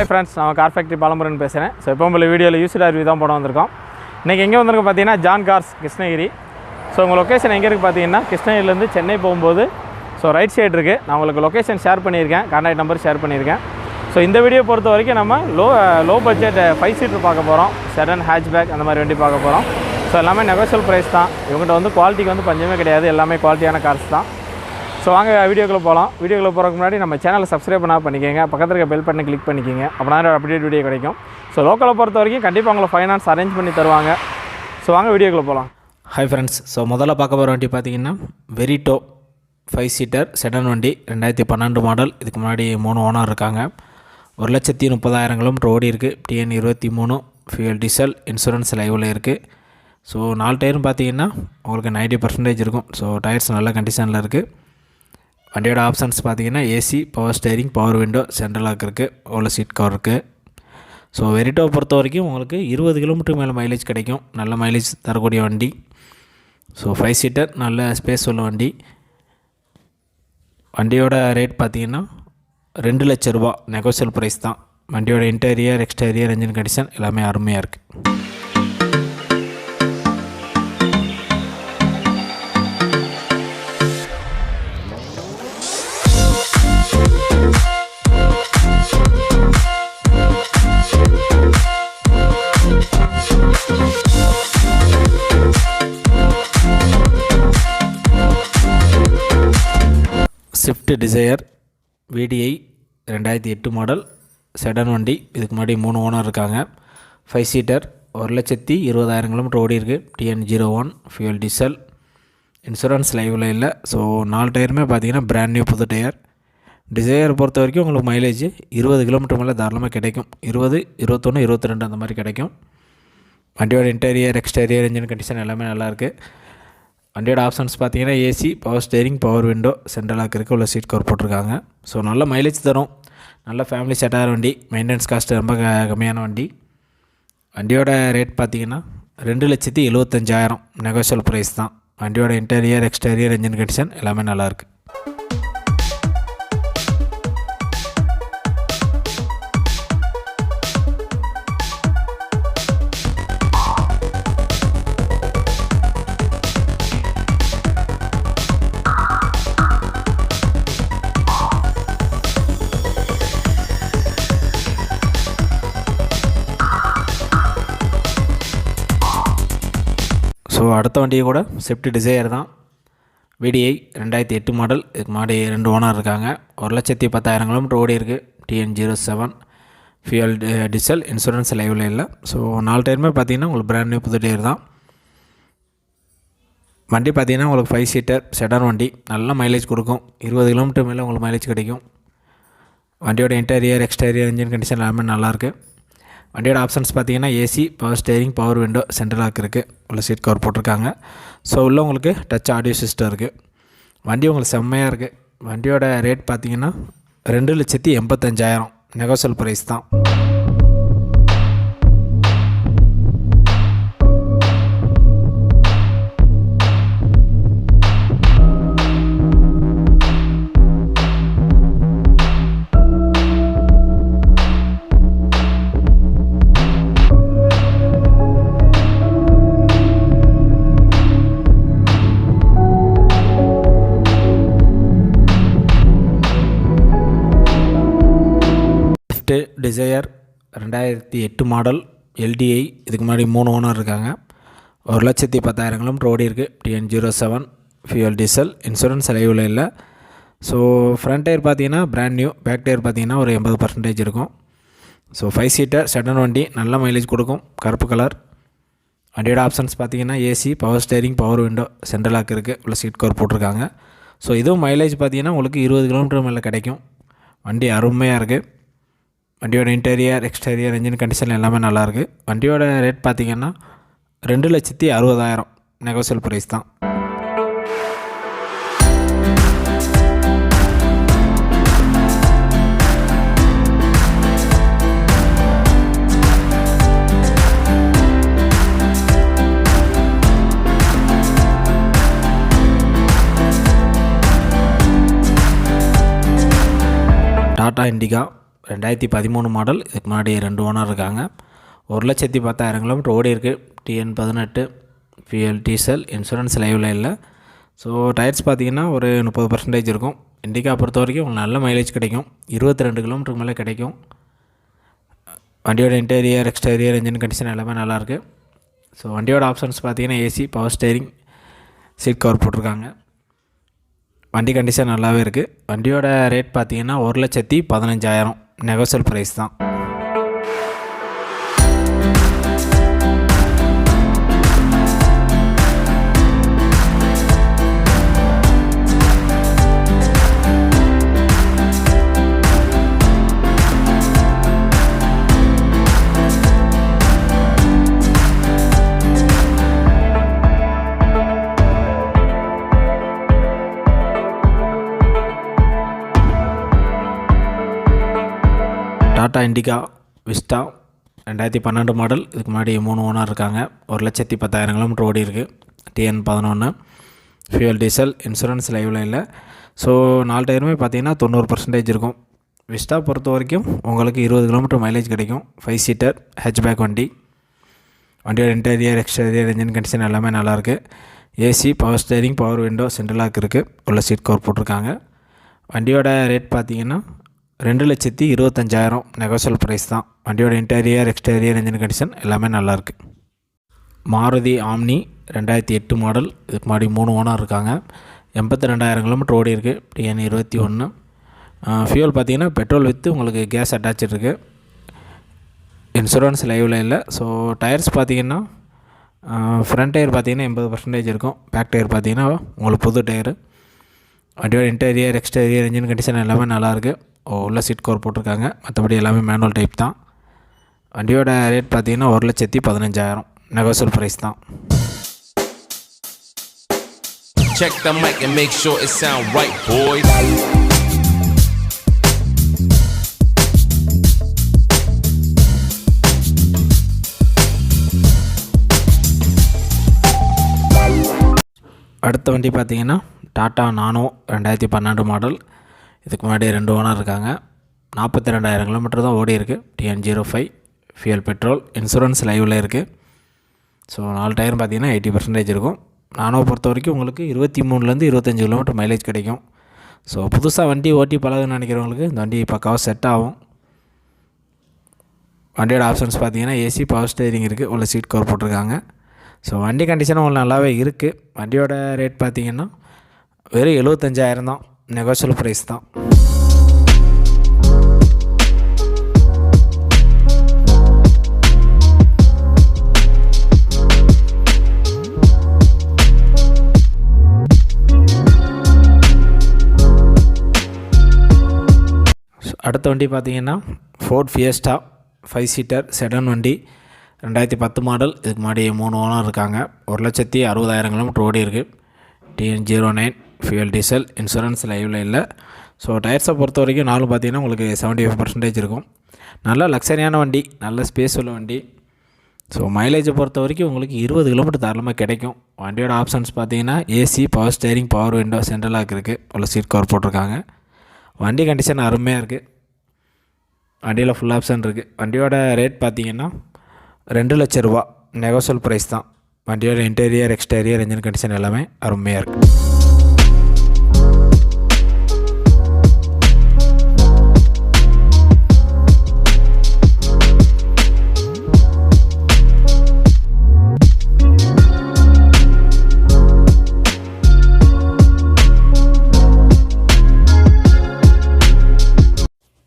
Hi friends, நான் CAR FACTORY BALAMURUGAN பேசுகிறேன். So இப்போ உங்களை வீடியோவில் யூஸ்டு ரிவ்யூ தான் போட வந்திருக்கோம். இன்றைக்கி எங்கே வந்திருக்கு பார்த்தீங்கன்னா ஜான் கார்ஸ் கிருஷ்ணகிரி. ஸோ உங்கள் லொக்கேஷன் எங்கே இருக்குது பார்த்தீங்கன்னா கிருஷ்ணகிரிலேருந்து சென்னை போகும்போது ரைட் சைடு இருக்குது. நான் உங்களுக்கு லொக்கேஷன் ஷேர் பண்ணியிருக்கேன், கான்டாக்ட் நம்பர் ஷேர் பண்ணியிருக்கேன். ஸோ இந்த வீடியோ பொறுத்த வரைக்கும் நம்ம லோ பட்ஜெட் 5 சீட்டர் பார்க்க போகிறோம். செடன் ஹேட்ச்பேக் அந்த மாதிரி வண்டி பார்க்க போகிறோம். ஸோ எல்லாமே நெகோஷியல் ப்ரைஸ் தான். இவங்ககிட்ட வந்து குவாலிட்டிக்கு வந்து பஞ்சமே கிடையாது, எல்லாமே குவாலிட்டியான கார்ஸ் தான். ஸோ வாங்க வீடியோக்குள்ளே போகலாம். வீடியோக்குள்ளே போகிறதுக்கு முன்னாடி நம்ம சேனலை சப்ஸ்கிரைப் பண்ணால் பண்ணிக்கோங்க, பக்கத்தில் இருக்க பெல் பட்டனை கிளிக் பண்ணிக்கோங்க, அப்படின்னா அப்டேட் வீடியோ கிடைக்கும். ஸோ லோக்கலை பொறுத்த வரைக்கும் கண்டிப்பாக உங்களை ஃபைனான்ஸ் அரேஞ்ச் பண்ணி தருவாங்க. ஸோ வாங்க வீடியோக்குள்ளே போகலாம். ஹாய் ஃப்ரெண்ட்ஸ், ஸோ முதல்ல பார்க்க போகிற வண்டி பார்த்தீங்கன்னா வெரிட்டோ 5 சீட்டர் செடன் வண்டி 2012 மாடல். இதுக்கு முன்னாடி 3 ஓனர் இருக்காங்க. 1,30,000 கிலோமீட்டர் ஓடி இருக்குது. TN 23 ஃபியூல் டீசல், இன்சூரன்ஸ் லைவில் இருக்குது. ஸோ 4 டயரும் பார்த்தீங்கன்னா உங்களுக்கு 90% இருக்கும். ஸோ டயர்ஸ் நல்ல கண்டிஷனில் இருக்குது. வண்டியோட ஆப்ஷன்ஸ் பார்த்தீங்கன்னா AC, power steering, power window, central lock இருக்குது, ஓல சீட் கவர் இருக்குது. ஸோ வெரிட்டோவை பொறுத்த வரைக்கும் உங்களுக்கு 20 கிலோமீட்டர் மேலே மைலேஜ் கிடைக்கும். நல்ல மைலேஜ் தரக்கூடிய வண்டி. ஸோ 5 சீட்டர் நல்ல ஸ்பேஸ் உள்ள வண்டி. வண்டியோட ரேட் பார்த்தீங்கன்னா 2 லட்ச ரூபா நெகோஷியல் ப்ரைஸ் தான். வண்டியோட இன்டீரியர், எக்ஸ்டீரியர், என்ஜின் கண்டிஷன் எல்லாமே அருமையாக இருக்குது. Swift desire VDI 2008 model sedan வண்டி. இதுக்கு முன்னாடி 3 ஓனர் இருக்காங்க. 5 சீட்டர் 1,20,000 கிலோமீட்டர் ஓடி இருக்குது. TN 01 ஃபியூல் டீசல், இன்சூரன்ஸ் லைவில் இல்லை. ஸோ 4 டயருமே பார்த்தீங்கன்னா பிராண்ட் நியூ புது டயர். டிசையர் பொறுத்த வரைக்கும் உங்களுக்கு மைலேஜ் 20 கிலோமீட்டர் மேலே தாராளமாக கிடைக்கும். 20, 21, 22 அந்த மாதிரி கிடைக்கும். வண்டியோட இன்டீரியர், எக்ஸ்டீரியர், என்ஜின் கண்டிஷன் எல்லாமே நல்லாயிருக்கு. வண்டியோட ஆப்ஷன்ஸ் பார்த்தீங்கன்னா AC, power steering, power window, central lock இருக்குது, உள்ள சீட் கவர் போட்டிருக்காங்க. ஸோ நல்ல மைலேஜ் தரும். நல்ல ஃபேமிலி செட்டாகிற வண்டி. மெயின்டெனன்ஸ் காஸ்ட்டு ரொம்ப கம்மியான வண்டி. வண்டியோட ரேட் பார்த்தீங்கன்னா 2,75,000 நெகோஷியல் ப்ரைஸ் தான். வண்டியோட இன்டீரியர், எக்ஸ்டீரியர், என்ஜின் கண்டிஷன் எல்லாமே நல்லாயிருக்கு. ஸோ அடுத்த வண்டியை கூட ஸ்விஃப்ட் டிசையர் தான். VDI 2008 model. இதுக்கு முன்னாடி 2 ஓனர் இருக்காங்க. 1,10,000 கிலோமீட்டர் ஓடி இருக்குது. TN 07 ஃபியூல் டீசல், இன்சூரன்ஸ் லைவில் இல்லை. ஸோ 4 டயருமே பார்த்தீங்கன்னா உங்களுக்கு பிராண்ட் நியூ புது டயர் தான். வண்டி பார்த்தீங்கன்னா உங்களுக்கு 5 சீட்டர் செடான் வண்டி. நல்ல மைலேஜ் கொடுக்கும். 20 கிலோமீட்டர் மேலே உங்களுக்கு மைலேஜ் கிடைக்கும். வண்டியோட இன்டீரியர், எக்ஸ்டீரியர், என்ஜின் கண்டிஷன் எல்லாமே நல்லாயிருக்கு. வண்டியோட ஆப்ஷன்ஸ் பார்த்தீங்கன்னா AC, power steering, power window, central lock இருக்குது, உள்ள சீட் கவர் போட்டிருக்காங்க. ஸோ உள்ள உங்களுக்கு டச் ஆடியோ சிஸ்டம் இருக்குது. வண்டி உங்களுக்கு செம்மையாக இருக்குது. வண்டியோட ரேட் பார்த்தீங்கன்னா 2,85,000 நெகோஷியல் ப்ரைஸ் தான். Dzire 2008 model LDI. இதுக்கு முன்னாடி 3 ஓனர் இருக்காங்க. 1,10,000 கிலோமீட்டர் ஓடி இருக்குது. TN 07 ஃபியூல் டீசல், இன்சூரன்ஸ் லைவில் இல்லை. ஸோ ஃப்ரண்ட் டயர் பார்த்தீங்கன்னா பிராண்ட் நியூ, பேக் டயர் பார்த்தீங்கன்னா ஒரு 80% இருக்கும். ஸோ 5 சீட்டர் செடன் வண்டி. நல்ல மைலேஜ் கொடுக்கும். கருப்பு கலர். வண்டியோட ஆப்ஷன்ஸ் பார்த்தீங்கன்னா AC, power steering, power window, central lock இருக்குது, உள்ள சீட் கவர் போட்டிருக்காங்க. ஸோ இதுவும் மைலேஜ் பார்த்தீங்கன்னா உங்களுக்கு 20 கிலோமீட்டர் மேலே கிடைக்கும். வண்டி அருமையாக இருக்குது. வண்டியோட இன்டீரியர், எக்ஸ்டீரியர், என்ஜின் கண்டிஷன் எல்லாமே நல்லாயிருக்கு. வண்டியோட ரேட் பார்த்தீங்கன்னா 2,60,000 நெகோஷியல் ப்ரைஸ் தான். டாடா இண்டிகா 2013 மாடல். இதுக்கு முன்னாடி 2 ஓனர் இருக்காங்க. 1,10,000 கிலோமீட்டர் ஓடி இருக்குது. TN 18 fuel diesel. இன்சூரன்ஸ் லைவில் இல்லை. ஸோ டயர்ஸ் பார்த்திங்கன்னா ஒரு 30% இருக்கும். இண்டிகா பொறுத்த வரைக்கும் உங்களுக்கு நல்ல மைலேஜ் கிடைக்கும். 22 கிலோமீட்டருக்கு மேலே கிடைக்கும். வண்டியோட இன்டீரியர் எக்ஸ்டீரியர் இன்ஜின் கண்டிஷன் எல்லாமே நல்லாயிருக்கு. ஸோ வண்டியோட ஆப்ஷன்ஸ் பார்த்திங்கன்னா AC, power steering, seat cover போட்டிருக்காங்க. வண்டி கண்டிஷன் நல்லாவே இருக்குது. வண்டியோட ரேட் பார்த்திங்கன்னா 1,15,000 நெகோசியல் ப்ரைஸ் தான். Tata Indica Vista 2012 model. இதுக்கு முன்னாடி 3 ஓனர் இருக்காங்க. 1,10,000 கிலோமீட்டர் ஓடி இருக்குது. TN 11 fuel diesel. இன்சூரன்ஸ் லைவில் இல்லை. ஸோ 4 டயருமே பார்த்திங்கன்னா 90% இருக்கும். விஸ்டா பொறுத்த வரைக்கும் உங்களுக்கு 20 கிலோமீட்டர் மைலேஜ் கிடைக்கும். 5 சீட்டர் ஹேட்ச்பேக் வண்டி. வண்டியோட இன்டீரியர் எக்ஸ்டீரியர் இன்ஜின் கண்டிஷன் எல்லாமே நல்லாயிருக்கு. AC, power steering, power window, central lock இருக்குது. உள்ள சீட் கவர் போட்டிருக்காங்க. வண்டியோட ரேட் பார்த்திங்கன்னா 2,25,000 நெகோசியல் ப்ரைஸ் தான். வண்டியோட இன்டீரியர் எக்ஸ்டீரியர் இன்ஜின் கண்டிஷன் எல்லாமே நல்லாயிருக்கு. Maruti omni 2008 model. இதுக்கு முன்னாடி 3 ஓனர் இருக்காங்க. 82,000 கிலோமீட்டர் ஓடி இருக்குது. டிஎன் 21. ஃபியூல் பார்த்திங்கன்னா பெட்ரோல் வித்து உங்களுக்கு கேஸ் அட்டாச் இருக்குது. இன்சூரன்ஸ் லைவில் இல்லை. ஸோ டயர்ஸ் பார்த்திங்கன்னா ஃப்ரண்ட் டயர் பார்த்திங்கன்னா 80% இருக்கும். பேக் டயர் பார்த்திங்கன்னா உங்களுக்கு புது டயரு. வண்டியோட இன்டீரியர் எக்ஸ்டீரியர் இன்ஜின் கண்டிஷன் எல்லாமே நல்லாயிருக்கு. உள்ள சீட் கவர் போட்டிருக்காங்க. மற்றபடி எல்லாமே மேனுவல் டைப் தான். வண்டியோட ரேட் பார்த்திங்கன்னா 1,15,000 நெகோசியல் ப்ரைஸ் தான். Check the mic and make sure it sound right, boys. அடுத்த வண்டி பார்த்திங்கன்னா டாட்டா நானோ 2012 மாடல். இதுக்கு முன்னாடி 2 ஓனர் இருக்காங்க. 42,000 கிலோமீட்டர் தான் ஓடி இருக்குது. TN 05 fuel petrol. இன்சூரன்ஸ் லைவில் இருக்குது. ஸோ 4 டயரும் பார்த்திங்கன்னா 80% இருக்கும். நானோ பொறுத்த வரைக்கும் உங்களுக்கு 23லேருந்து 25 கிலோமீட்டர் மைலேஜ் கிடைக்கும். ஸோ புதுசாக வண்டி ஓட்டி பழகுன்னு நினைக்கிறவங்களுக்கு இந்த வண்டி பக்காவாக செட் ஆகும். வண்டியோட ஆப்ஷன்ஸ் பார்த்திங்கன்னா ஏசி, பவர் ஸ்டேரிங் இருக்குது. உள்ள சீட் கவர் போட்டிருக்காங்க. ஸோ வண்டி கண்டிஷனும் உங்களுக்கு நல்லாவே இருக்குது. வண்டியோட ரேட் பார்த்திங்கன்னா வெறும் 75,000 தான் நெகோசியல் ப்ரைஸ் தான். அடுத்த வண்டி பார்த்திங்கன்னா ஃபோர்ட் ஃபியஸ்டா 5 சீட்டர் செடான் வண்டி. 2010 மாடல். இதுக்கு முன்னாடி 3 ஓனர் இருக்காங்க. 1,60,000 கிலோமீட்டர் ஓடி இருக்குது. TN 09 fuel diesel. இன்சூரன்ஸ் லைவில் இல்லை. ஸோ டயர்ஸை பொறுத்த வரைக்கும் நாலும் பார்த்திங்கன்னா உங்களுக்கு 75% இருக்கும். நல்ல லக்ஸரியான வண்டி, நல்ல ஸ்பேஸ் உள்ள வண்டி. ஸோ மைலேஜை பொறுத்த வரைக்கும் உங்களுக்கு 20 கிலோமீட்டர் தாராளமாக கிடைக்கும். வண்டியோட ஆப்ஷன்ஸ் பார்த்திங்கன்னா AC, power steering, power window, central lock இருக்குது. உள்ள சீட் கவர் போட்டிருக்காங்க. வண்டி கண்டிஷன் அருமையாக இருக்குது. வண்டியில் ஃபுல் ஆப்ஷன் இருக்குது. வண்டியோட ரேட் பார்த்திங்கன்னா 2,00,000 ரூபா நெகோசியல் ப்ரைஸ் தான். வண்டியோட இன்டீரியர் எக்ஸ்டீரியர் இன்ஜின் கண்டிஷன் எல்லாமே அருமையாக இருக்குது.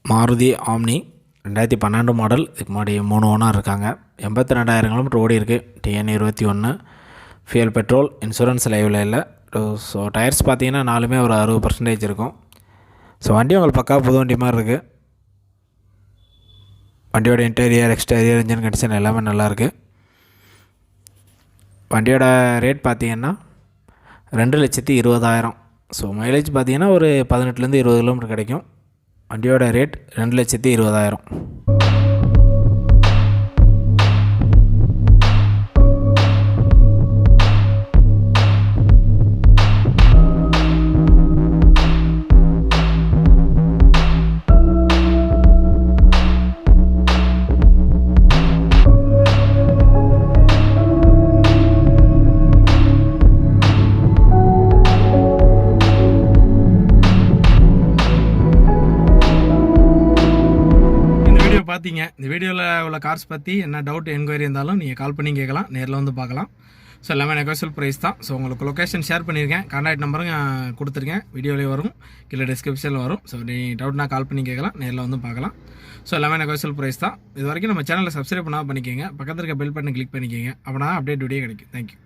Maruti omni 2012 model. இதுக்கு முன்னாடி 3 ஓனர் இருக்காங்க. 82,000 கிலோமீட்டர் ஓடி இருக்குது. TN 21 fuel petrol. இன்சூரன்ஸ் லைவில் இல்லை. ஸோ டயர்ஸ் பார்த்திங்கன்னா நாலுமே ஒரு 60% இருக்கும். ஸோ வண்டி உங்களுக்கு பக்கா புது வண்டி மாதிரி இருக்குது. வண்டியோட இன்டீரியர் எக்ஸ்டீரியர் இன்ஜின் கண்டிஷன் எல்லாமே நல்லாயிருக்கு. வண்டியோட ரேட் பார்த்திங்கன்னா 2,20,000. ஸோ மைலேஜ் பார்த்திங்கன்னா ஒரு 18லேருந்து 20 கிலோமீட்டர் கிடைக்கும். வண்டியோட ரேட் 2,20,000. வீடியோ பார்த்தீங்க. இந்த வீடியோவில் உள்ள கார்ஸ் பற்றி என்ன டவுட் என்கொயரி இருந்தாலும் நீங்கள் கால் பண்ணி கேட்கலாம், நேரில் வந்து பார்க்கலாம். ஸோ எல்லாமே நெகோசியல் ப்ரைஸ் தான். ஸோ உங்களுக்கு லொக்கேஷன் ஷேர் பண்ணியிருக்கேன், கான்டாக்ட் நம்பரும் கொடுத்துருக்கேன், வீடியோலேயே வரும், கீழே டிஸ்கிரிப்ஷனில் வரும். ஸோ நீ டவுட்னா கால் பண்ணி கேட்கலாம், நேரில் வந்து பார்க்கலாம். ஸோ எல்லாமே நெகோசியல் ப்ரைஸ் தான். இது வரைக்கும் நம்ம சேனலில் சப்ஸ்கிரைப் பண்ணால் பண்ணிக்கோங்க, பக்கத்தில் இருக்க பெல் பட்டன் கிளிக் பண்ணிக்கோங்க, அப்படின்னா அப்டேட் வீடியோ கிடைக்கும். தேங்க்யூ.